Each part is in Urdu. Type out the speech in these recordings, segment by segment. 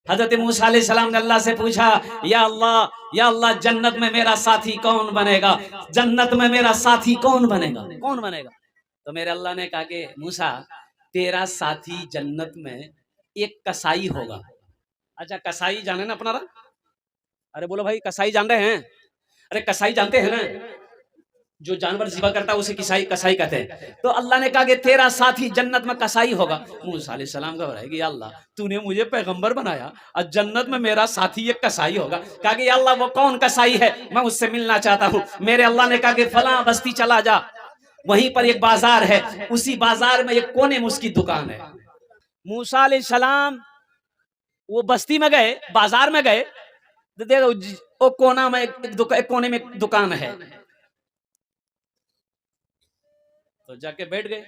حضرت موسیٰ علیہ السلام نے اللہ سے پوچھا، یا اللہ جنت میں میرا ساتھی کون بنے گا؟ جنت میں میرا ساتھی کون بنے گا؟ کون بنے گا؟ تو میرے اللہ نے کہا کہ موسیٰ تیرا ساتھی جنت میں ایک کسائی ہوگا۔ اچھا کسائی جانے نا اپنا رہا؟ ارے بولو بھائی کسائی جان رہے ہیں؟ ارے کسائی جانتے ہیں نا، جو جانور ذبح کرتا ہے اسے کسائی کہتے ہیں۔ تو اللہ نے کہا کہ تیرا ساتھی جنت میں کسائی ہوگا۔ موسیٰ علیہ السلام گھبرائے گی، یا اللہ تو نے مجھے پیغمبر بنایا اور جنت میں میرا ساتھی ایک کسائی ہوگا۔ کہا کہ یا اللہ وہ کون کسائی ہے، میں اس سے ملنا چاہتا ہوں۔ میرے اللہ نے کہا کہ فلاں بستی چلا جا، وہیں پر ایک بازار ہے، اسی بازار میں ایک کونے میں اس کی دکان ہے۔ موسیٰ علیہ السلام وہ بستی میں گئے، بازار میں گئے، وہ کونا میں ایک کونے میں دکان ہے، تو جا کے بیٹھ گئے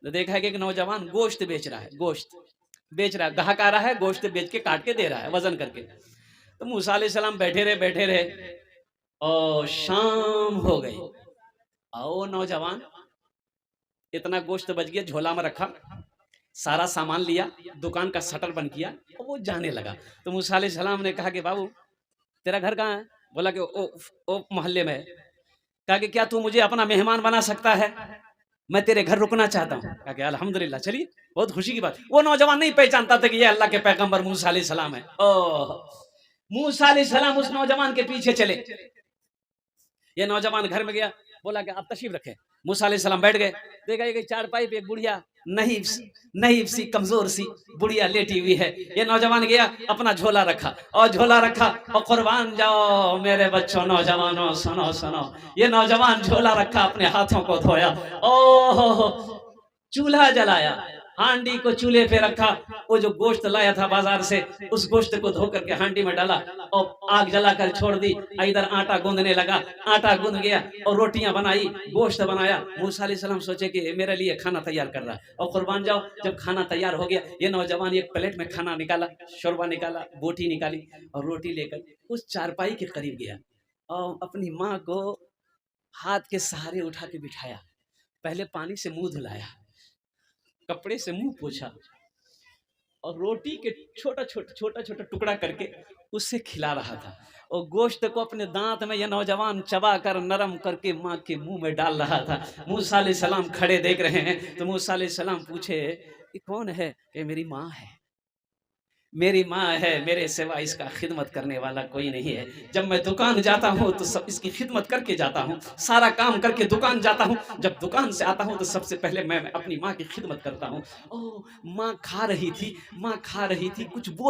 تو دیکھا ہے کہ ایک نوجوان گوشت بیچ رہا ہے، گاہک آ رہا ہے، گوشت بیچ کے کاٹ کے دے رہا ہے وزن کر کے۔ تو موسیٰ علیہ السلام بیٹھے رہے اور شام ہو گئی، اور نوجوان اتنا گوشت بچ گیا، جھولا میں رکھا، سارا سامان لیا، دکان کا شٹر بند کیا اور وہ جانے لگا۔ تو موسیٰ علیہ السلام نے کہا کہ بابو تیرا گھر کہاں ہے؟ بولا کہ او محلے میں ہے۔ کہا کہ کیا تو مجھے اپنا مہمان بنا سکتا ہے؟ میں تیرے گھر رکنا چاہتا ہوں۔ کہا کہ الحمدللہ، چلیے بہت خوشی کی بات۔ وہ نوجوان نہیں پہچانتا تھا کہ یہ اللہ کے پیغمبر موسیٰ علیہ السلام ہے۔ موسیٰ علیہ السلام اس نوجوان کے پیچھے چلے، یہ نوجوان گھر میں گیا، بولا کہ آپ تشریف رکھیں۔ موسیٰ علیہ السلام بیٹھ گئے، دیکھا کہ چارپائی پہ ایک بڑھیا نحیف سی کمزور سی بڑھیا لیٹی ہوئی ہے۔ یہ نوجوان گیا، اپنا جھولا رکھا اور قربان جاؤ میرے بچوں، نوجوانوں سنو، یہ نوجوان جھولا رکھا، اپنے ہاتھوں کو دھویا، چولہا جلایا، ہانڈی کو چولہے پہ رکھا، وہ جو گوشت لایا تھا بازار سے اس گوشت کو دھو کر کے ہانڈی میں ڈالا اور آگ جلا کر چھوڑ دی۔ ادھر آٹا گوندنے لگا، آٹا گوند گیا اور روٹیاں بنائی، گوشت بنایا۔ موسیٰ علیہ السلام سوچے کہ میرے لیے کھانا تیار کر رہا ہے، اور قربان جاؤ جب کھانا تیار ہو گیا، یہ نوجوان ایک پلیٹ میں کھانا نکالا، شوربہ نکالا، بوٹی نکالی اور روٹی لے کر اس چارپائی کے قریب گیا اور اپنی ماں کو ہاتھ کے سہارے اٹھا کے بٹھایا، پہلے پانی سے منہ دھلایا، کپڑے سے منہ پوچھا اور روٹی کے چھوٹا ٹکڑا کر کے اس سے کھلا رہا تھا، اور گوشت کو اپنے دانت میں یہ نوجوان چبا کر نرم کر کے ماں کے منہ میں ڈال رہا تھا۔ موسیٰ علیہ السلام کھڑے دیکھ رہے ہیں، تو موسیٰ علیہ السلام پوچھے یہ کون ہے؟ کہ میری ماں ہے، میرے سوا اس کا خدمت کرنے والا کوئی نہیں ہے۔ جب میں دکان جاتا ہوں تو سب اس کی خدمت کر کے جاتا ہوں، سارا کام کر کے دکان جاتا ہوں، جب دکان سے آتا ہوں تو سب سے پہلے میں اپنی ماں کی خدمت کرتا ہوں۔ ماں کھا رہی تھی، کچھ بول